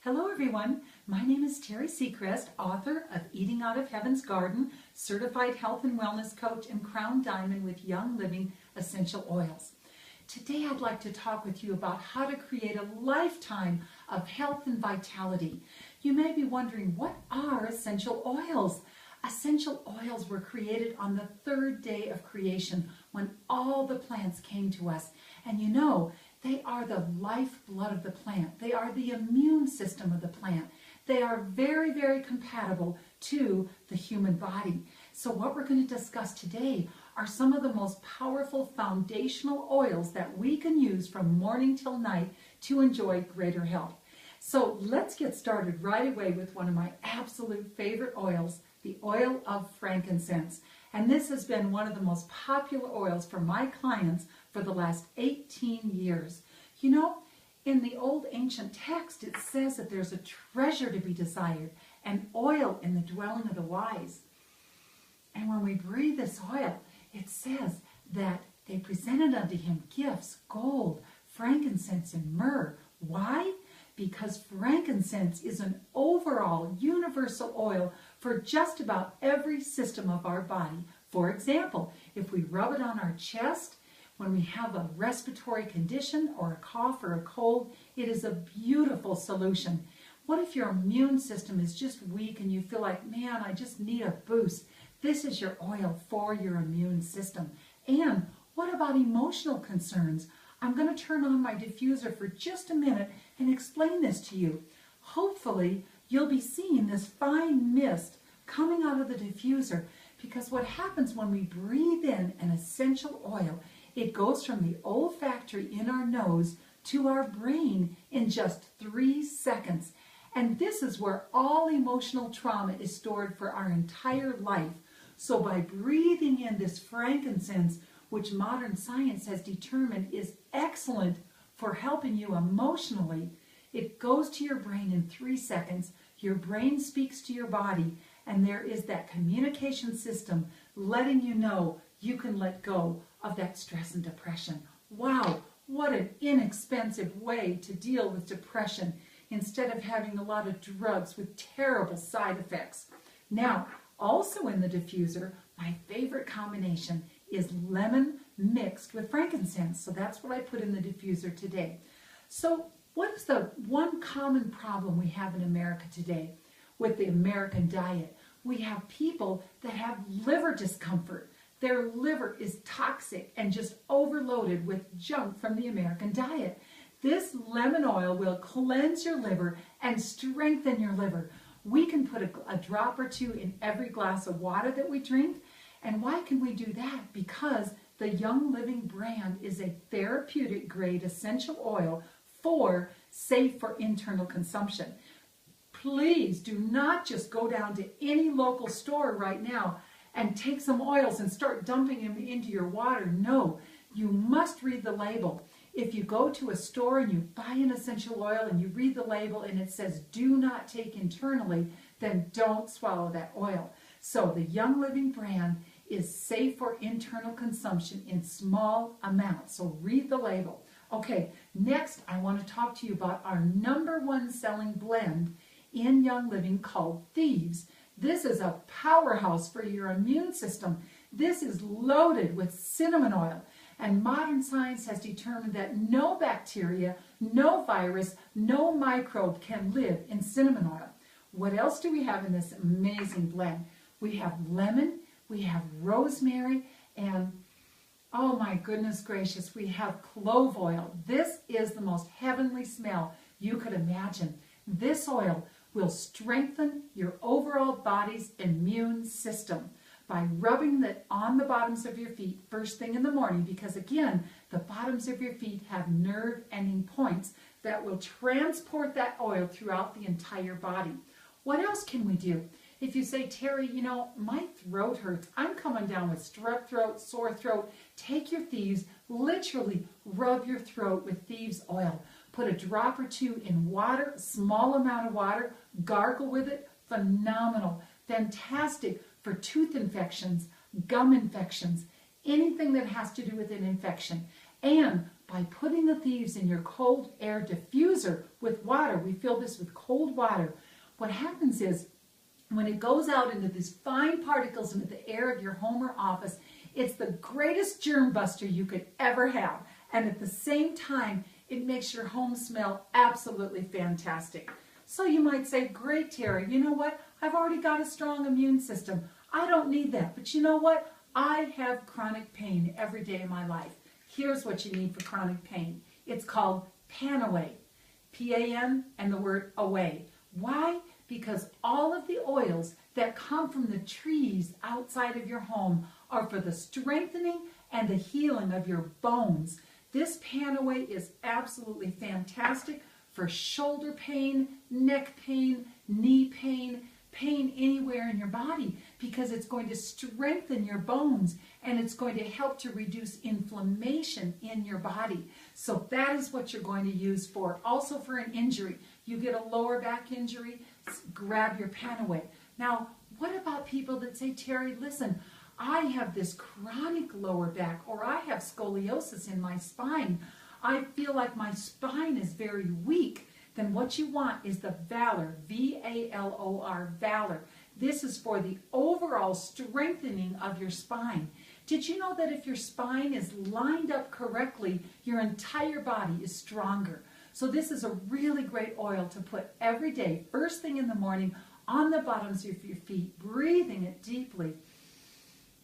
Hello everyone, my name is Teri Secrest, author of Eating Out of Heaven's Garden, certified health and wellness coach, and Crown Diamond with Young Living essential oils. Today I'd like to talk with you about how to create a lifetime of health and vitality. You may be wondering, what are essential oils? Essential oils were created on the third day of creation when all the plants came to us. And you know, they are the lifeblood of the plant. They are the immune system of the plant. They are very, very compatible to the human body. So what we're going to discuss today are some of the most powerful foundational oils that we can use from morning till night to enjoy greater health. So let's get started right away with one of my absolute favorite oils, the oil of frankincense. And this has been one of the most popular oils for my clients for the last 18 years. You know, in the old ancient text, it says that there's a treasure to be desired, an oil in the dwelling of the wise. And when we breathe this oil, it says that they presented unto him gifts, gold, frankincense, and myrrh. Why? Because frankincense is an overall universal oil for just about every system of our body. For example, if we rub it on our chest, when we have a respiratory condition or a cough or a cold, it is a beautiful solution. What if your immune system is just weak and you feel like, man, I just need a boost? This is your oil for your immune system. And what about emotional concerns? I'm going to turn on my diffuser for just a minute and explain this to you. Hopefully, you'll be seeing this fine mist coming out of the diffuser, because what happens when we breathe in an essential oil, it goes from the olfactory in our nose to our brain in just 3 seconds. And this is where all emotional trauma is stored for our entire life. So by breathing in this frankincense, which modern science has determined is excellent for helping you emotionally, it goes to your brain in 3 seconds. Your brain speaks to your body, and there is that communication system letting you know you can let go of that stress and depression. Wow, what an inexpensive way to deal with depression instead of having a lot of drugs with terrible side effects. Now, also in the diffuser, my favorite combination is lemon mixed with frankincense. So that's what I put in the diffuser today. So what is the one common problem we have in America today with the American diet? We have people that have liver discomfort. Their liver is toxic and just overloaded with junk from the American diet. This lemon oil will cleanse your liver and strengthen your liver. We can put a drop or two in every glass of water that we drink. And why can we do that? Because the Young Living brand is a therapeutic grade essential oil safe for internal consumption. Please do not just go down to any local store right now and take some oils and start dumping them into your water. No, you must read the label. If you go to a store and you buy an essential oil and you read the label and it says do not take internally, then don't swallow that oil. So the Young Living brand is safe for internal consumption in small amounts. So read the label. Okay, next I want to talk to you about our #1 selling blend in Young Living called Thieves. This is a powerhouse for your immune system. This is loaded with cinnamon oil. And modern science has determined that no bacteria, no virus, no microbe can live in cinnamon oil. What else do we have in this amazing blend? We have lemon, we have rosemary, and oh my goodness gracious, we have clove oil. This is the most heavenly smell you could imagine. This oil will strengthen your overall body's immune system by rubbing it on the bottoms of your feet first thing in the morning, because again, the bottoms of your feet have nerve ending points that will transport that oil throughout the entire body. What else can we do? If you say, Teri, you know, my throat hurts, I'm coming down with strep throat, sore throat, take your Thieves, literally rub your throat with Thieves oil. Put a drop or two in water, a small amount of water, gargle with it, phenomenal, fantastic for tooth infections, gum infections, anything that has to do with an infection. And by putting the leaves in your cold air diffuser with water. We fill this with cold water. What happens is when it goes out into these fine particles into the air of your home or office, it's the greatest germ buster you could ever have. And at the same time, it makes your home smell absolutely fantastic. So you might say, great, Teri, you know what? I've already got a strong immune system. I don't need that. But you know what? I have chronic pain every day of my life. Here's what you need for chronic pain. It's called Pan-Away. P-A-N and the word away. Why? Because all of the oils that come from the trees outside of your home are for the strengthening and the healing of your bones. This Pan-Away is absolutely fantastic for shoulder pain, neck pain, knee pain, pain anywhere in your body, because it's going to strengthen your bones and it's going to help to reduce inflammation in your body. So that is what you're going to use for. Also for an injury. You get a lower back injury, grab your Pan-Away. Now, what about people that say, Teri, listen, I have this chronic lower back, or I have scoliosis in my spine. I feel like my spine is very weak. Then what you want is the Valor, V-A-L-O-R, Valor. This is for the overall strengthening of your spine. Did you know that if your spine is lined up correctly, your entire body is stronger? So this is a really great oil to put every day, first thing in the morning, on the bottoms of your feet, breathing it deeply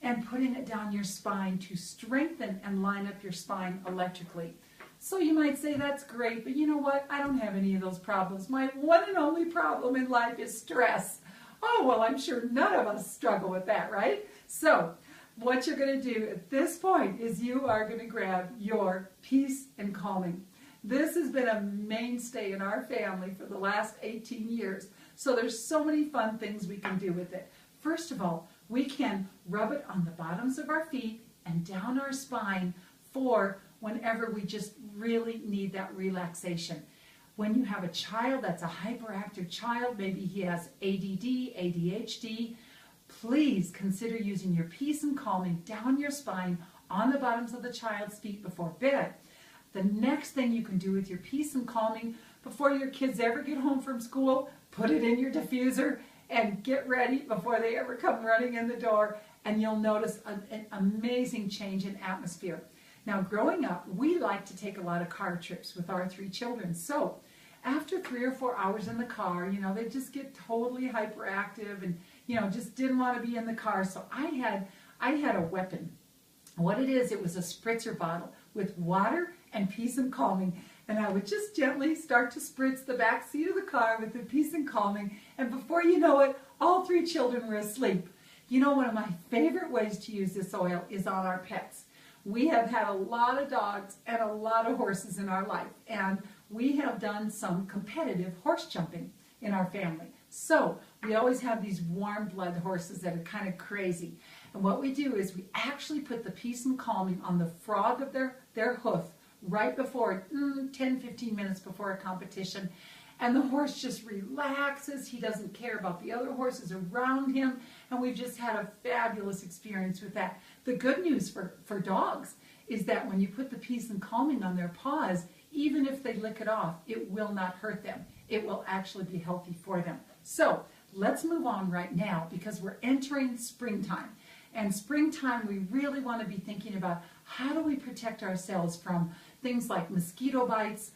and putting it down your spine to strengthen and line up your spine electrically. So you might say, that's great, but you know what? I don't have any of those problems. My one and only problem in life is stress. Oh, well, I'm sure none of us struggle with that, right? So what you're going to do at this point is you are going to grab your Peace and Calming. This has been a mainstay in our family for the last 18 years. So there's so many fun things we can do with it. First of all, we can rub it on the bottoms of our feet and down our spine for whenever we just really need that relaxation. When you have a child that's a hyperactive child, maybe he has ADD, ADHD, please consider using your Peace and Calming down your spine on the bottoms of the child's feet before bed. The next thing you can do with your Peace and Calming before your kids ever get home from school, put it in your diffuser and get ready before they ever come running in the door, and you'll notice an amazing change in atmosphere. Now, growing up, we like to take a lot of car trips with our 3 children. So after 3 or 4 hours in the car, you know, they just get totally hyperactive and, you know, just didn't want to be in the car. So I had a weapon. What it is, it was a spritzer bottle with water and Peace and Calming. And I would just gently start to spritz the back seat of the car with the Peace and Calming. And before you know it, all 3 children were asleep. You know, one of my favorite ways to use this oil is on our pets. We have had a lot of dogs and a lot of horses in our life, and we have done some competitive horse jumping in our family. So we always have these warm blood horses that are kind of crazy. And what we do is we actually put the Peace and Calming on the frog of their hoof right before, 10-15 minutes before a competition. And the horse just relaxes. He doesn't care about the other horses around him. And we've just had a fabulous experience with that. The good news for dogs is that when you put the Peace and Calming on their paws, even if they lick it off, it will not hurt them. It will actually be healthy for them. So let's move on right now because we're entering springtime. And springtime, we really want to be thinking about how do we protect ourselves from things like mosquito bites,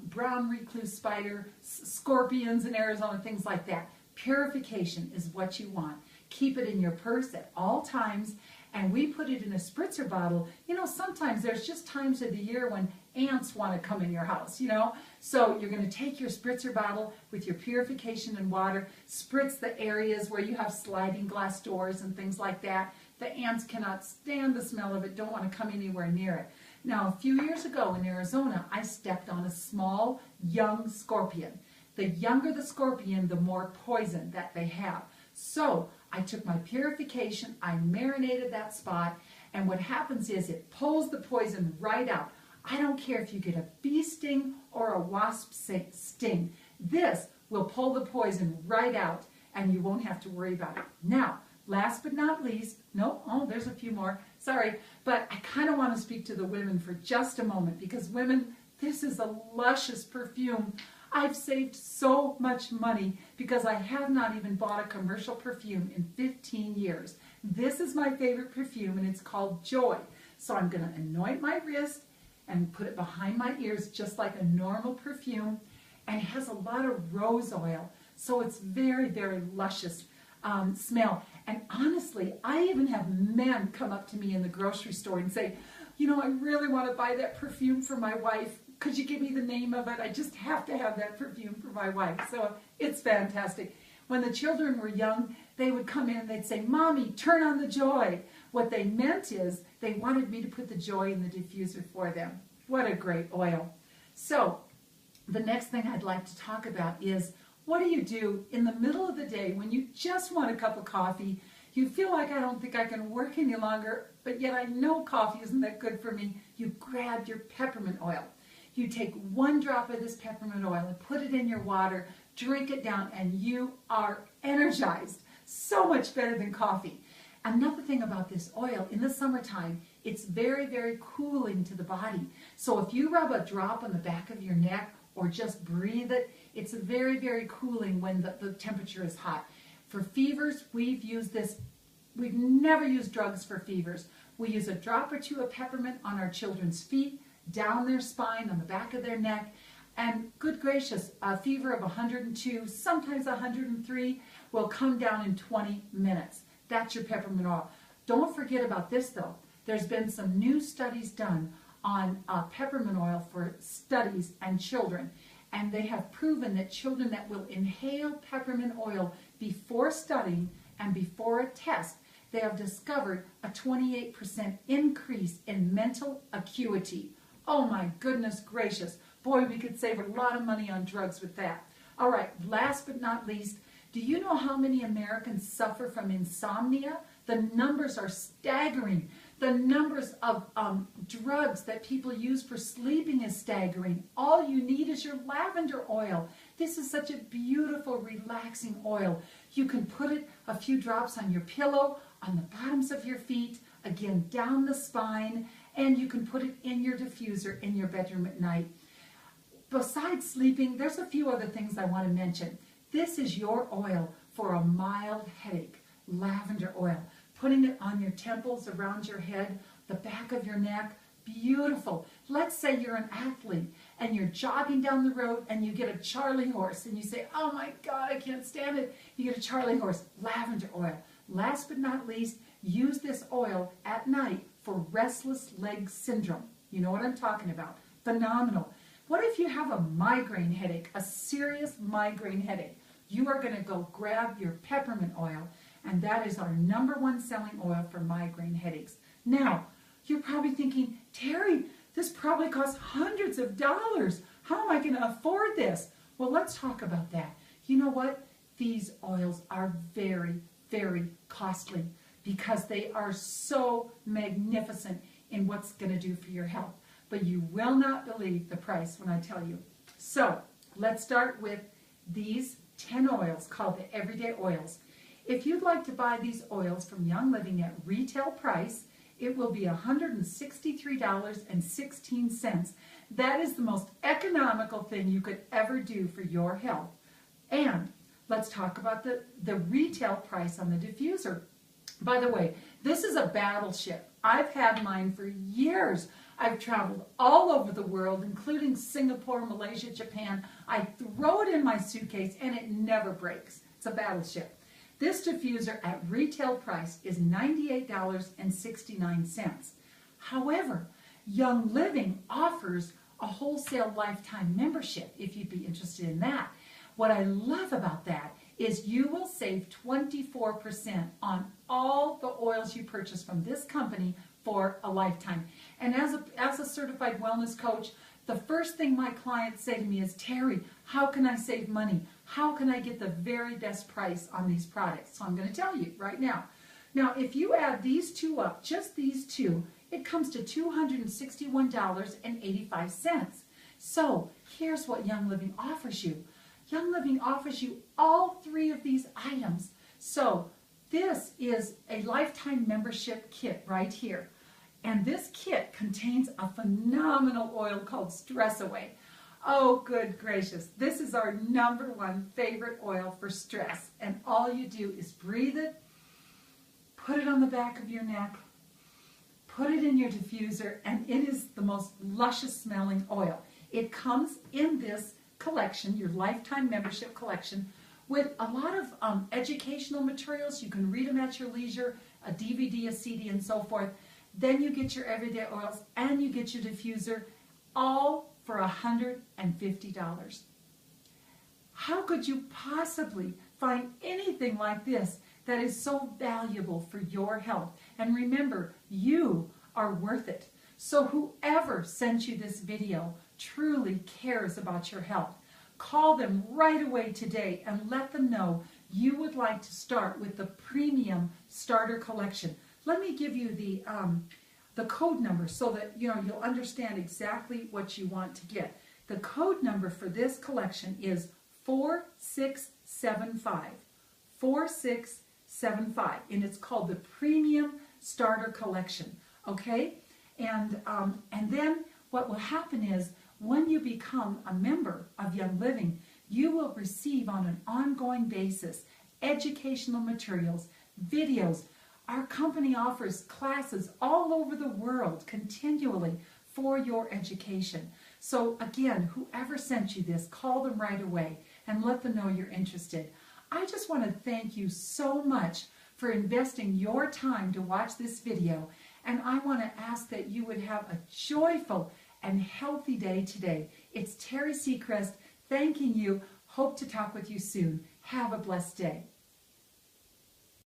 brown recluse spider, scorpions in Arizona, things like that. Purification is what you want. Keep it in your purse at all times, and we put it in a spritzer bottle. You know, sometimes there's just times of the year when ants want to come in your house, you know. So you're going to take your spritzer bottle with your purification and water, spritz the areas where you have sliding glass doors and things like that. The ants cannot stand the smell of it, don't want to come anywhere near it. Now, a few years ago in Arizona, I stepped on a small, young scorpion. The younger the scorpion, the more poison that they have. So I took my purification, I marinated that spot, and what happens is it pulls the poison right out. I don't care if you get a bee sting or a wasp sting. This will pull the poison right out, and you won't have to worry about it. Now, last but not least, there's a few more. Sorry, but I kind of want to speak to the women for just a moment, because women, this is a luscious perfume. I've saved so much money because I have not even bought a commercial perfume in 15 years. This is my favorite perfume, and it's called Joy. So I'm going to anoint my wrist and put it behind my ears just like a normal perfume. And it has a lot of rose oil, so it's very, very luscious smell. And honestly, I even have men come up to me in the grocery store and say, you know, I really want to buy that perfume for my wife. Could you give me the name of it? I just have to have that perfume for my wife. So it's fantastic. When the children were young, they would come in and they'd say, Mommy, turn on the Joy. What they meant is they wanted me to put the Joy in the diffuser for them. What a great oil. So the next thing I'd like to talk about is, what do you do in the middle of the day when you just want a cup of coffee? You feel like, I don't think I can work any longer, but yet I know coffee isn't that good for me. You grab your peppermint oil. You take 1 drop of this peppermint oil and put it in your water, drink it down, and you are energized. So much better than coffee. Another thing about this oil, in the summertime, it's very, very cooling to the body. So if you rub a drop on the back of your neck or just breathe it, it's very, very cooling when the temperature is hot. For fevers, we've used this. We've never used drugs for fevers. We use a drop or 2 of peppermint on our children's feet, down their spine, on the back of their neck, and good gracious, a fever of 102, sometimes 103, will come down in 20 minutes. That's your peppermint oil. Don't forget about this though. There's been some new studies done on peppermint oil for studies and children, and they have proven that children that will inhale peppermint oil before studying and before a test, they have discovered a 28% increase in mental acuity. Oh my goodness gracious. Boy, we could save a lot of money on drugs with that. All right, last but not least, do you know how many Americans suffer from insomnia? The numbers are staggering. The numbers of drugs that people use for sleeping is staggering. All you need is your lavender oil. This is such a beautiful, relaxing oil. You can put it a few drops on your pillow, on the bottoms of your feet, again down the spine, and you can put it in your diffuser in your bedroom at night. Besides sleeping, there's a few other things I want to mention. This is your oil for a mild headache, lavender oil. Putting it on your temples, around your head, the back of your neck, beautiful. Let's say you're an athlete and you're jogging down the road and you get a Charlie horse and you say, oh my God, I can't stand it. You get a Charlie horse, lavender oil. Last but not least, use this oil at night for restless leg syndrome. You know what I'm talking about. Phenomenal. What if you have a migraine headache, a serious migraine headache? You are going to go grab your peppermint oil, and that is our #1 selling oil for migraine headaches. Now, you're probably thinking, Teri, this probably costs hundreds of dollars. How am I going to afford this? Well, let's talk about that. You know what? These oils are very, very costly because they are so magnificent in what's going to do for your health. But you will not believe the price when I tell you. So let's start with these 10 oils called the Everyday Oils. If you'd like to buy these oils from Young Living at retail price, it will be $163.16. That is the most economical thing you could ever do for your health. And let's talk about the retail price on the diffuser. By the way, this is a battleship. I've had mine for years. I've traveled all over the world, including Singapore, Malaysia, Japan. I throw it in my suitcase and it never breaks. It's a battleship. This diffuser at retail price is $98.69. However, Young Living offers a wholesale lifetime membership if you'd be interested in that. What I love about that is you will save 24% on all the oils you purchase from this company for a lifetime. And as a certified wellness coach, the first thing my clients say to me is, Teri, how can I save money? How can I get the very best price on these products? So I'm going to tell you right now. Now, if you add these two up, just these two, it comes to $261.85. So here's what Young Living offers you. Young Living offers you all 3 of these items. So this is a lifetime membership kit right here. And this kit contains a phenomenal oil called Stress Away. Oh, good gracious. This is our #1 favorite oil for stress. And all you do is breathe it, put it on the back of your neck, put it in your diffuser, and it is the most luscious smelling oil. It comes in this collection, your lifetime membership collection, with a lot of educational materials. You can read them at your leisure, a DVD, a CD, and so forth. Then you get your everyday oils and you get your diffuser, all for $150. How could you possibly find anything like this that is so valuable for your health? And remember, you are worth it. So whoever sent you this video truly cares about your health. Call them right away today and let them know you would like to start with the premium starter collection. Let me give you the code number so that you'll understand exactly what you want to get. The code number for this collection is 4675. 4675, and it's called the Premium Starter Collection. Okay, and then what will happen is when you become a member of Young Living, you will receive on an ongoing basis educational materials, videos. Our company offers classes all over the world continually for your education. So again, whoever sent you this, call them right away and let them know you're interested. I just want to thank you so much for investing your time to watch this video, and I want to ask that you would have a joyful and healthy day today. It's Teri Secrest thanking you. Hope to talk with you soon. Have a blessed day.